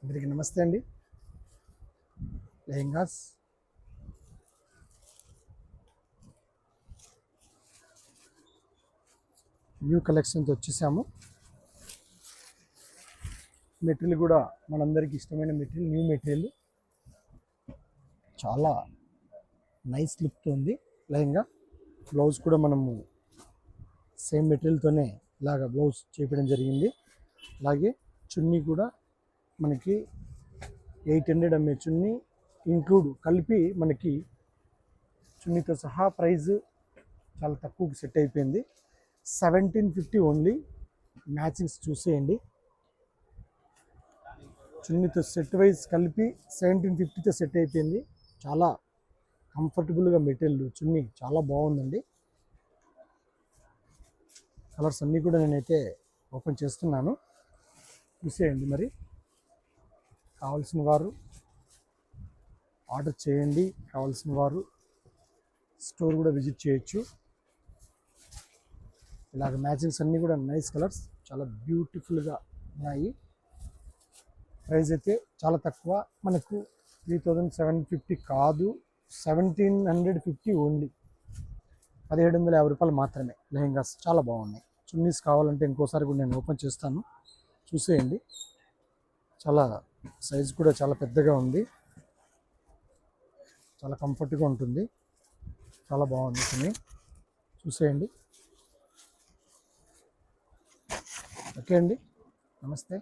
అందరికీ నమస్తే అండి. లెహెంగాస్ న్యూ కలెక్షన్తో వచ్చేసాము. మెటీరియల్ కూడా మనందరికీ ఇష్టమైన మెటీరియల్, న్యూ మెటీరియల్, చాలా నైస్ లుక్తో ఉంది. లెహెంగా బ్లౌజ్ కూడా మనము సేమ్ మెటీరియల్తోనే ఇలాగ బ్లౌజ్ చేపించడం జరిగింది. అలాగే చున్నీ కూడా మనకి 800 ఎంఏ చున్నీ ఇంక్లూడ్ కలిపి మనకి చున్నీతో సహా ప్రైస్ చాలా తక్కువకి సెట్ అయిపోయింది. 1750 ఓన్లీ. మ్యాచింగ్స్ చూసేయండి. చున్నీతో సెట్ వైజ్ కలిపి 1750తో సెట్ అయిపోయింది. చాలా కంఫర్టబుల్గా మెటీరియల్, చున్నీ చాలా బాగుందండి. కలర్స్ అన్నీ కూడా నేనైతే ఓపెన్ చేస్తున్నాను, చూసేయండి. మరి కావాల్సిన వారు ఆర్డర్ చేయండి. కావాల్సిన వారు స్టోర్ కూడా విజిట్ చేయొచ్చు. ఇలాగ మ్యాచింగ్స్ అన్నీ కూడా నైస్ కలర్స్, చాలా బ్యూటిఫుల్గా ఉన్నాయి. ప్రైస్ అయితే చాలా తక్కువ, మనకు 3750 కాదు, 1750 ఓన్లీ. 1750 రూపాయలు మాత్రమే. లెహెంగాస్ చాలా బాగున్నాయి. చున్నీస్ కావాలంటే ఇంకోసారి కూడా నేను ఓపెన్ చేస్తాను, చూసేయండి. చాలా సైజ్ కూడా చాలా పెద్దగా ఉంది, చాలా కంఫర్ట్గా ఉంటుంది, చాలా బాగుంది. చున్నీ చూసేయండి. ఓకే అండి, నమస్తే.